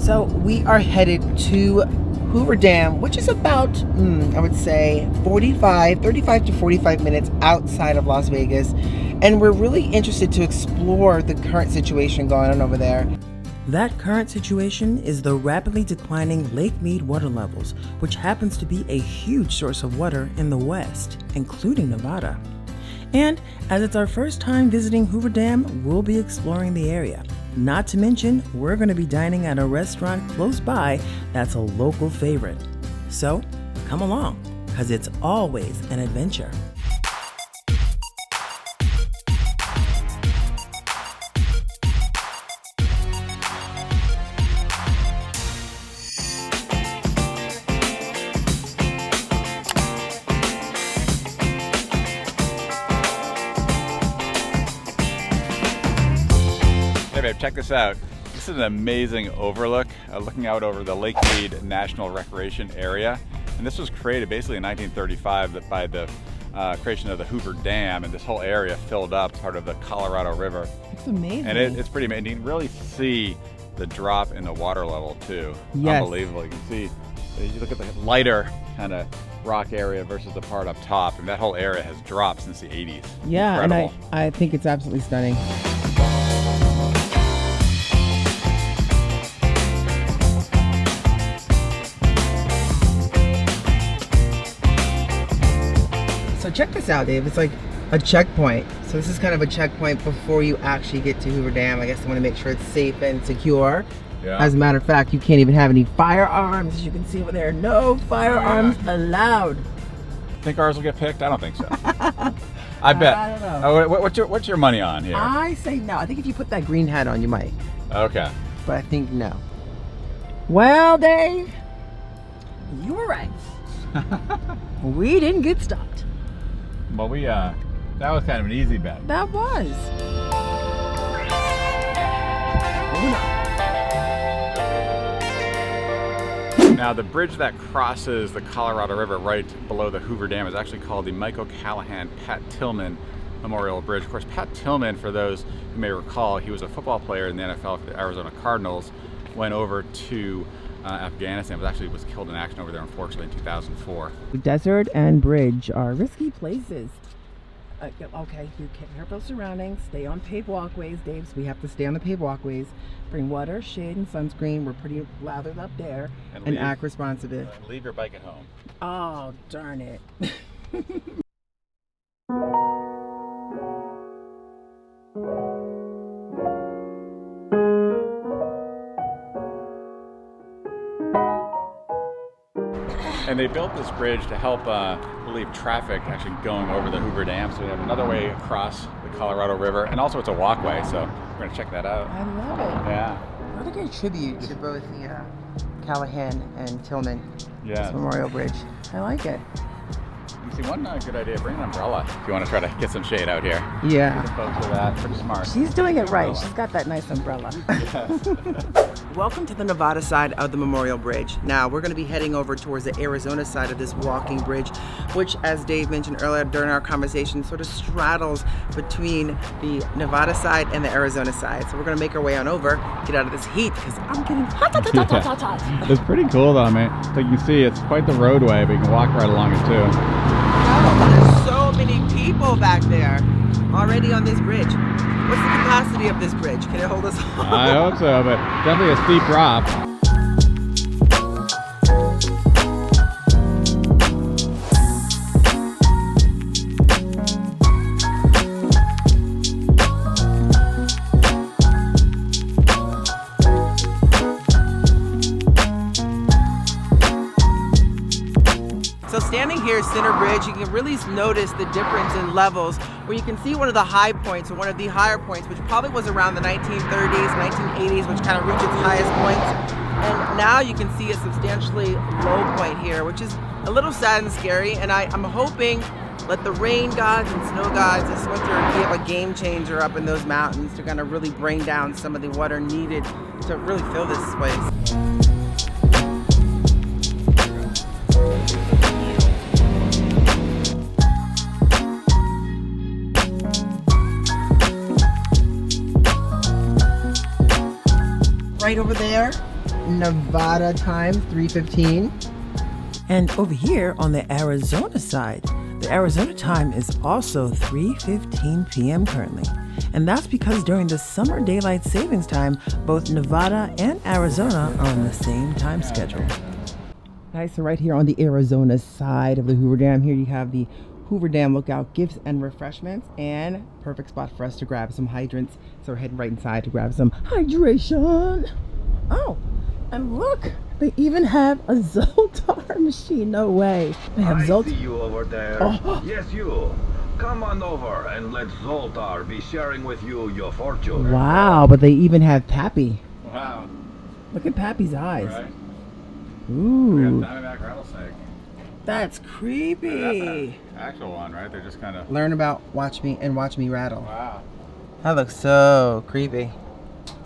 So we are headed to Hoover Dam, which is about, I would say, 35 to 45 minutes outside of Las Vegas. And we're really interested to explore the current situation going on over there. That current situation is the rapidly declining Lake Mead water levels, which happens to be a huge source of water in the West, including Nevada. And as it's our first time visiting Hoover Dam, we'll be exploring the area. Not to mention, we're going to be dining at a restaurant close by that's a local favorite. So come along, because it's always an adventure. Hey babe, check this out. This is an amazing overlook, looking out over the Lake Mead National Recreation Area. And this was created basically in 1935 by the creation of the Hoover Dam, and this whole area filled up part of the Colorado River. It's amazing. And it's pretty amazing. You can really see the drop in the water level too. Yes. Unbelievable. You can see, you look at the lighter kind of rock area versus the part up top, and that whole area has dropped since the 80s. Yeah, incredible. And I think it's absolutely stunning. So check this out, Dave. It's like a checkpoint. So this is kind of a checkpoint before you actually get to Hoover Dam. I guess they want to make sure it's safe and secure. Yeah. As a matter of fact, you can't even have any firearms. As you can see over there, no firearms allowed. Think ours will get picked? I don't think so. I bet. I don't know. What's your money on here? I say no. I think if you put that green hat on, you might. Okay. But I think no. Well, Dave, you were right. We didn't get stopped. Well, that was kind of an easy bet. That was. Now, the bridge that crosses the Colorado River right below the Hoover Dam is actually called the Michael Callahan Pat Tillman Memorial Bridge. Of course, Pat Tillman, for those who may recall, he was a football player in the NFL for the Arizona Cardinals, went over to Afghanistan, but actually was killed in action over there, unfortunately, in 2004. Desert and bridge are risky places. Okay, you can't help those surroundings. Stay on paved walkways, Dave. So we have to stay on the paved walkways. Bring water, shade, and sunscreen. We're pretty lathered up there. And act responsive. Leave your bike at home. Oh, darn it. And they built this bridge to help relieve traffic actually going over the Hoover Dam. So we have another way across the Colorado River, and also it's a walkway, so we're gonna check that out. I love it. Yeah. What a great tribute to both the Callahan and Tillman Yeah. Memorial Bridge. I like it. You see, one good idea, bring an umbrella if you want to try to get some shade out here. Yeah. The folks are that pretty smart. She's doing it right. She's got that nice umbrella. Welcome to the Nevada side of the Memorial Bridge. Now we're going to be heading over towards the Arizona side of this walking bridge, which, as Dave mentioned earlier during our conversation, sort of straddles between the Nevada side and the Arizona side. So we're going to make our way on over, get out of this heat, because I'm getting hot. It's pretty cool though, man. So you can see it's quite the roadway, but you can walk right along it too. There's so many people back there already on this bridge. What's the capacity of this bridge? Can it hold us all? I hope so, but definitely a steep drop. So standing here at Center Bridge, you can really notice the difference in levels, where you can see one of the high points, or one of the higher points, which probably was around the 1930s, 1980s, which kind of reached its highest points. And now you can see a substantially low point here, which is a little sad and scary. And I'm hoping let the rain gods and snow gods this winter be a game changer up in those mountains to kind of really bring down some of the water needed to really fill this place. Right over there Nevada time, 3:15. And over here on the Arizona side, the Arizona time is also 3:15 p.m. currently. And that's because during the summer daylight savings time, both Nevada and Arizona are on the same time schedule. Nice, so right here on the Arizona side of the Hoover Dam, here you have the Hoover Dam Lookout Gifts and Refreshments, and perfect spot for us to grab some hydrants. So we're heading right inside to grab some hydration. Oh, and look, they even have a Zoltar machine. No way. They have I see you over there. Oh. Yes, you. Come on over and let Zoltar be sharing with you your fortune. Wow, but they even have Pappy. Wow. Look at Pappy's eyes. Right? Ooh. We got diamondback rattlesnake. That's creepy. That's an actual one, right? They're just kind of... Learn about Watch Me and Watch Me Rattle. Wow. That looks so creepy.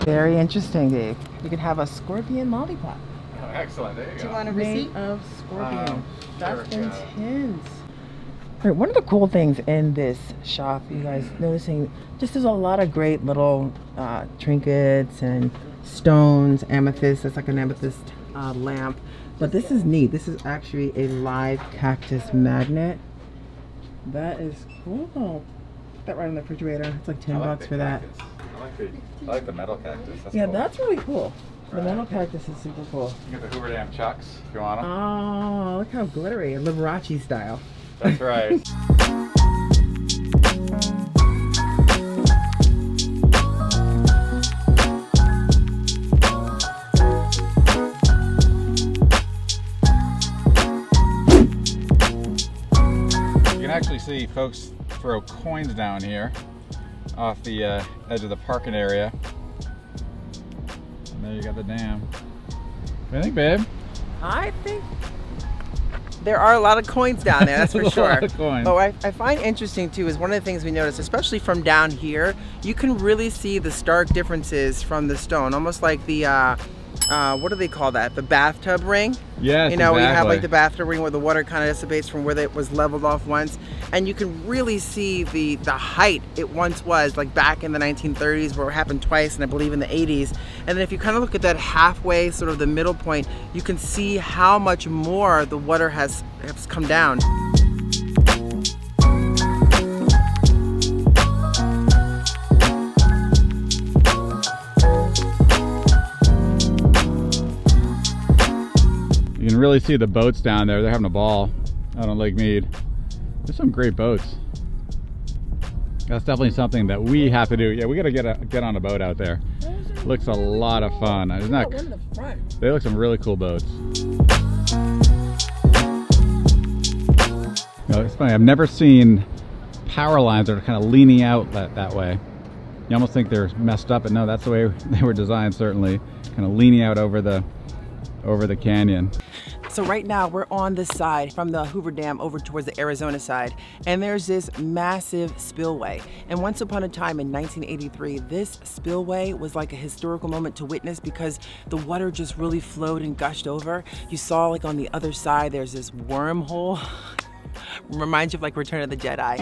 Very interesting, Dave. You could have a scorpion lollipop. Oh, excellent. There you go. Do you want a receipt? Of scorpion. That's Sure, intense. All right, one of the cool things in this shop, you guys noticing, just there's a lot of great little trinkets and stones, amethyst. That's like an amethyst lamp. But this is neat. This is actually a live cactus magnet. That is cool. Put that right in the refrigerator. It's like $10 for that. I like the metal cactus. That's Yeah, cool. that's really cool. The metal cactus is super cool. You get the Hoover Dam chucks if you want them. Oh, look how glittery. Liberace style. That's right. You can actually see folks throw coins down here off the edge of the parking area. And there you got the dam. What do you think, babe? I think there are a lot of coins down there, that's for A sure. lot of coins. But what I find interesting too is one of the things we notice, especially from down here, you can really see the stark differences from the stone. Almost like the, what do they call that? The bathtub ring? Yes, You know, where you have exactly. like the bathtub ring where the water kind of dissipates from where it was leveled off once. And you can really see the height it once was, like back in the 1930s, where it happened twice, and I believe in the 80s. And then if you kind of look at that halfway, sort of the middle point, you can see how much more the water has come down. You can really see the boats down there. They're having a ball out on Lake Mead. There's some great boats. That's definitely something that we have to do. Yeah, we got to get on a boat out there. Looks a lot of fun. Isn't that? One in the front. They look some really cool boats. You know, it's funny. I've never seen power lines that are kind of leaning out that way. You almost think they're messed up, but no, that's the way they were designed. Certainly, kind of leaning out over the canyon. So right now we're on this side from the Hoover Dam over towards the Arizona side, and there's this massive spillway. And once upon a time in 1983, this spillway was like a historical moment to witness because the water just really flowed and gushed over. You saw like on the other side there's this wormhole. Reminds you of like Return of the Jedi.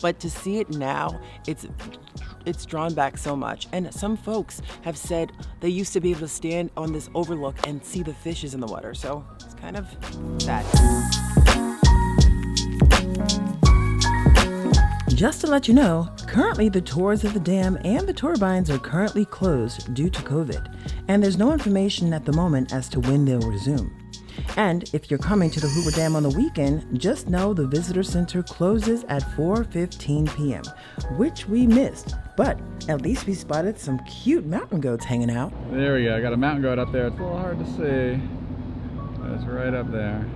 But to see it now, it's drawn back so much. And some folks have said they used to be able to stand on this overlook and see the fishes in the water. So it's kind of sad. Just to let you know, currently the tours of the dam and the turbines are currently closed due to COVID, and there's no information at the moment as to when they'll resume. And if you're coming to the Hoover Dam on the weekend, just know the visitor center closes at 4:15 p.m., which we missed, but at least we spotted some cute mountain goats hanging out. There we go. I got a mountain goat up there. It's a little hard to see. It's right up there.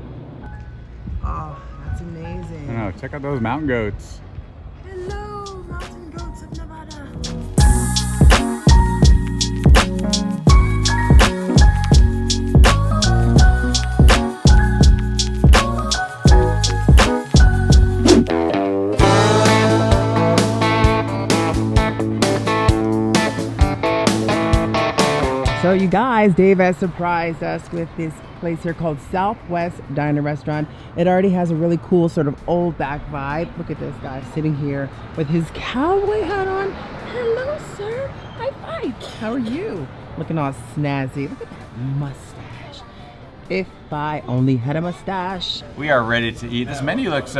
Oh, that's amazing. I know. Check out those mountain goats. Hello, mountain goats of Nevada. So you guys, Dave has surprised us with this place here called Southwest Diner Restaurant. It already has a really cool sort of old back vibe. Look at this guy sitting here with his cowboy hat on. Hello, sir. High five. How are you? Looking all snazzy. Look at that mustache. If I only had a mustache. We are ready to eat. This menu looks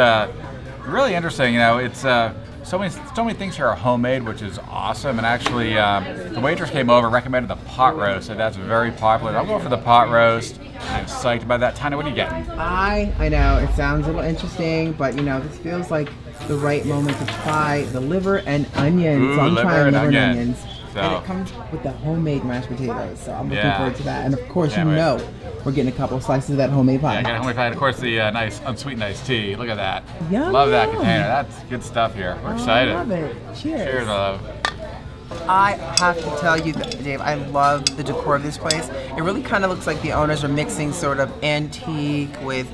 really interesting. You know, it's so many things here are homemade, which is awesome. And actually, the waitress came over, recommended the pot roast, so that's very popular. I'll go for the pot roast. I'm psyched about that. Tanya, what are you getting? I know it sounds a little interesting, but you know, this feels like the right moment to try the liver and onions. Ooh, so I'm liver trying and liver and onion. onions. So- And it comes with the homemade mashed potatoes, so I'm looking Yeah. forward to that. And of course, Can't you wait. know, we're getting a couple of slices of that homemade pie. Yeah, I got a homemade pie, and of course the nice unsweetened iced tea. Look at that. Yum, Love that yum. container. That's good stuff here. We're excited. I love it. Cheers. Cheers, my love. I have to tell you, Dave, I love the decor of this place. It really kind of looks like the owners are mixing sort of antique with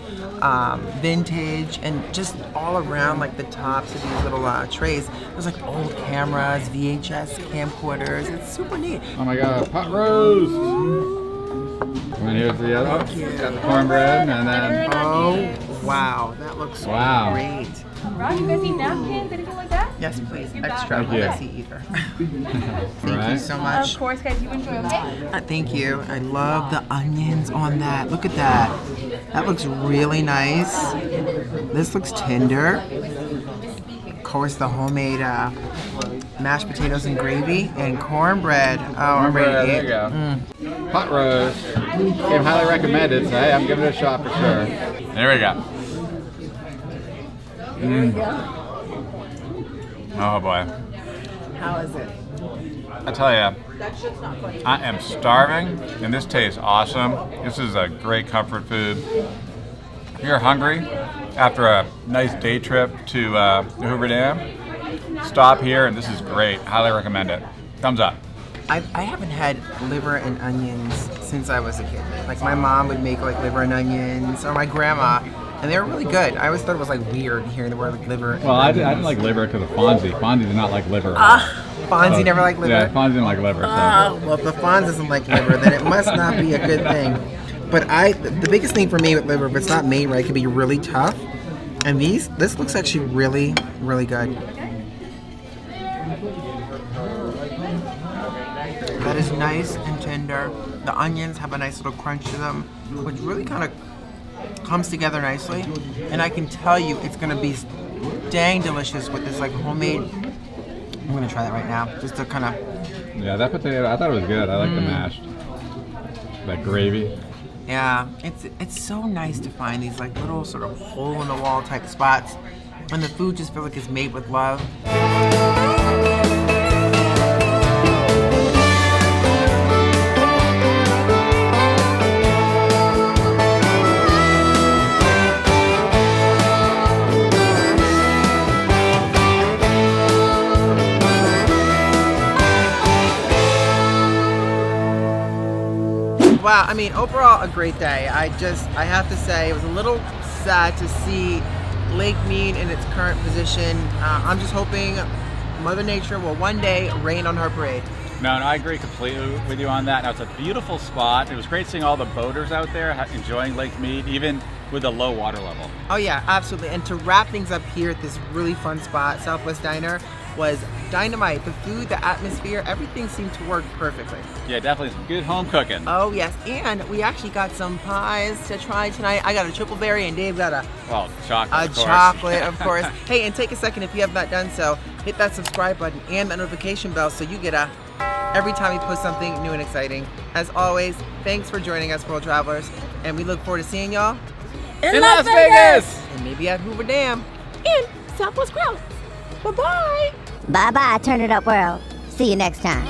vintage, and just all around like the tops of these little trays. There's like old cameras, VHS camcorders. It's super neat. Oh my God, pot roast. And here's the other. Oh, got the cornbread, and then Oh, wow. That looks Wow. great. Rob, you guys need napkins, anything like that? Yes, please. You got Extra. it. Thank you. Messy either. Thank you Right. so much. Of course, guys, you enjoy, okay? Thank you. I love the onions on that. Look at that. That looks really nice. This looks tender. Of course, the homemade mashed potatoes and gravy and cornbread. Oh, I'm ready cornbread. to There eat. you go. Pot roast. Came highly recommended, so hey, I'm giving it a shot for sure. There we go. Oh boy. How is it? I tell you, I am starving, and this tastes awesome. This is a great comfort food. If you're hungry after a nice day trip to the Hoover Dam, stop here, and this is great. Highly recommend it. Thumbs up. I haven't had liver and onions since I was a kid. Like my mom would make like liver and onions, or my grandma, and they were really good. I always thought it was like weird hearing the word like liver. Well, I didn't like liver because of Fonzie. Fonzie did not like liver. Fonzie never liked liver. Yeah, Fonzie didn't like liver. So. Well, if the Fonz doesn't like liver, then it must not be a good thing. But the biggest thing for me with liver, if it's not made right, it can be really tough. And this looks actually really, really good. That is nice and tender. The onions have a nice little crunch to them, which really kind of comes together nicely. And I can tell you it's gonna be dang delicious with this like homemade. I'm gonna try that right now, just to kind of. Yeah, that potato, I thought it was good. I like the mashed. That gravy. Yeah, it's so nice to find these like little sort of hole in the wall type spots, and the food just feels like it's made with love. Wow, I mean, overall a great day. I have to say, it was a little sad to see Lake Mead in its current position. I'm just hoping Mother Nature will one day rain on her parade. No, I agree completely with you on that. Now, it's a beautiful spot. It was great seeing all the boaters out there enjoying Lake Mead, even with a low water level. Oh yeah, absolutely. And to wrap things up here at this really fun spot, Southwest Diner, was dynamite. The food, the atmosphere, everything seemed to work perfectly. Yeah, definitely some good home cooking. Oh yes, and we actually got some pies to try tonight. I got a triple berry and Dave got a Well, chocolate, of course. chocolate, of course. Hey, and take a second if you have not done so, hit that subscribe button and that notification bell so you get every time we post something new and exciting. As always, thanks for joining us, World Travelers, and we look forward to seeing y'all In Las Vegas! and maybe at Hoover Dam and Southwest Grill. Bye-bye. Bye-bye, Turn It Up World. See you next time.